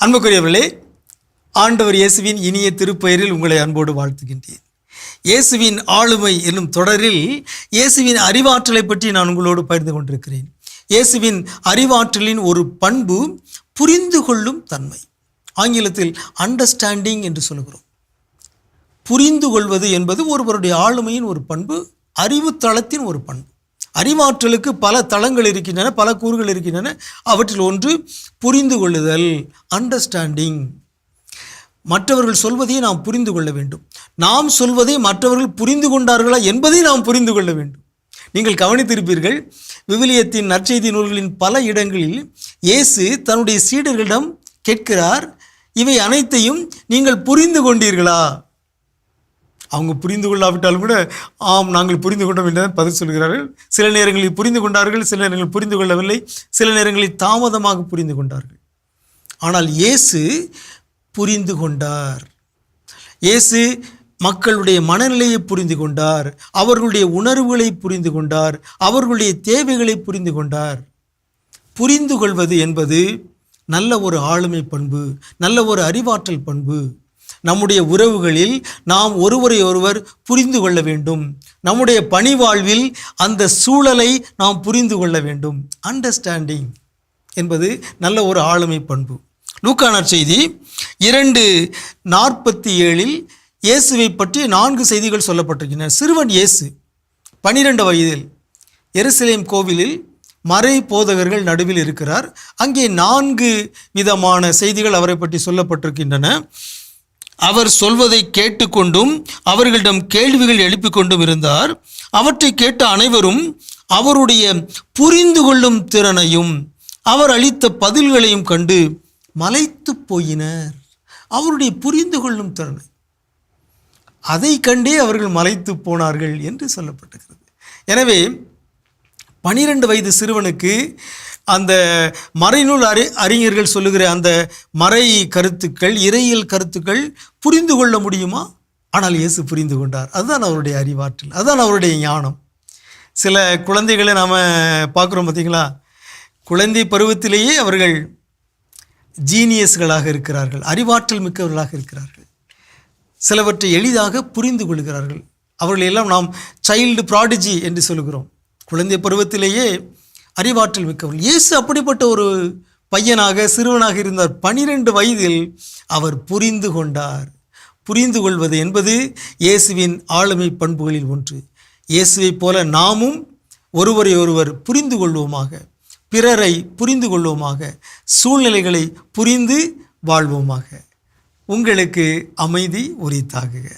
அன்புக்குரியவர்களே, ஆண்டவர் இயேசுவின் இனிய திருப்பெயரில் உங்களை அன்போடு வாழ்த்துகின்றேன். இயேசுவின் ஆளுமை என்னும் தொடரில் இயேசுவின் அறிவாற்றலை பற்றி நான் உங்களோடு பகிர்ந்து கொண்டிருக்கிறேன். இயேசுவின் அறிவாற்றலின் ஒரு பண்பு புரிந்து கொள்ளும் தன்மை. ஆங்கிலத்தில் அண்டர்ஸ்டாண்டிங் என்று சொல்கிறோம். புரிந்து கொள்வது என்பது ஒருவருடைய ஆளுமையின் ஒரு பண்பு, அறிவு தளத்தின் ஒரு பண்பு. அறிவாற்றலுக்கு பல தளங்கள் இருக்கின்றன, பல கூறுகள் இருக்கின்றன. அவற்றில் ஒன்று புரிந்து கொள்ளுதல், அண்டர்ஸ்டாண்டிங். மற்றவர்கள் சொல்வதை நாம் புரிந்து கொள்ள வேண்டும். நாம் சொல்வதை மற்றவர்கள் புரிந்து கொண்டார்களா என்பதை நாம் புரிந்து கொள்ள வேண்டும். நீங்கள் கவனித்திருப்பீர்கள், விவிலியத்தின் நற்செய்தி நூல்களின் பல இடங்களில் இயேசு தன்னுடைய சீடர்களிடம் கேட்கிறார், இவை அனைத்தையும் நீங்கள் புரிந்து கொண்டீர்களா? அவங்க புரிந்து கொள்ளாவிட்டாலும் கூட ஆம், நாங்கள் புரிந்து கொண்டோம் என்று பதில் சொல்கிறார்கள். சில நேரங்களில் புரிந்து கொண்டார்கள், சில நேரங்களில் புரிந்து கொள்ளவில்லை, சில நேரங்களில் தாமதமாக புரிந்து கொண்டார்கள். ஆனால் இயேசு புரிந்து கொண்டார். இயேசு மக்களுடைய மனநிலையை புரிந்து கொண்டார், அவர்களுடைய உணர்வுகளை புரிந்து கொண்டார், அவர்களுடைய தேவைகளை புரிந்து கொண்டார். புரிந்து கொள்வது என்பது நல்ல ஒரு ஆளுமை பண்பு, நல்ல ஒரு அறிவாற்றல் பண்பு. நம்முடைய உறவுகளில் நாம் ஒருவரை ஒருவர் புரிந்து கொள்ள வேண்டும். நம்முடைய பணி வாழ்வில் அந்த சூழலை நாம் புரிந்து கொள்ள வேண்டும். அண்டர்ஸ்டாண்டிங் என்பது நல்ல ஒரு ஆளுமை பண்பு. லூக்கா நற்செய்தி 2:47 இயேசுவை பற்றி 4 செய்திகள் சொல்லப்பட்டிருக்கின்றன. சிறுவன் இயேசு 12 வயதில் எருசலேம் கோவிலில் மறை போதகர்கள் நடுவில் இருக்கிறார். அங்கே 4 விதமான செய்திகள் அவரை பற்றி சொல்லப்பட்டிருக்கின்றன. அவர் சொல்வதை கேட்டுக்கொண்டும் அவர்களிடம் கேள்விகள் எழுப்பிக் கொண்டும் இருந்தார். அவற்றை கேட்ட அனைவரும் அவருடைய புரிந்து கொள்ளும் திறனையும் அவர் அளித்த பதில்களையும் கண்டு மலைத்து போயினர். அவருடைய புரிந்து கொள்ளும் திறனை அதை கண்டே அவர்கள் மலைத்து போனார்கள் என்று சொல்லப்பட்டிருக்கிறது. எனவே 12 வயது சிறுவனுக்கு அந்த மறைநூல் அறிஞர்கள் சொல்லுகிற அந்த மறை கருத்துக்கள், இறையியல் கருத்துக்கள் புரிந்து கொள்ள முடியுமா? ஆனால் இயேசு புரிந்து கொண்டார். அதுதான் அவருடைய அறிவாற்றல், அதுதான் அவருடைய ஞானம். சில குழந்தைகளை நாம் பார்க்குறோம் பார்த்தீங்களா, குழந்தை பருவத்திலேயே அவர்கள் ஜீனியஸ்களாக இருக்கிறார்கள், அறிவாற்றல் மிக்கவர்களாக இருக்கிறார்கள். சிலவற்றை எளிதாக புரிந்து கொள்கிறார்கள். அவர்களெல்லாம் நாம் சைல்டு ப்ராடிஜி என்று சொல்கிறோம். குழந்தை பருவத்திலேயே அறிவாற்றல் மிக்கவர்கள். இயேசு அப்படிப்பட்ட ஒரு பையனாக, சிறுவனாக இருந்தார். 12 வயதில் அவர் புரிந்து கொண்டார். புரிந்து கொள்வது என்பது இயேசுவின் ஆளுமை பண்புகளில் ஒன்று. இயேசுவைப் போல நாமும் ஒருவரை ஒருவர் புரிந்து கொள்வோமாக, பிறரை புரிந்து கொள்வோமாக, சூழ்நிலைகளை புரிந்து வாழ்வோமாக. உங்களுக்கு அமைதி உரித்தாகுக.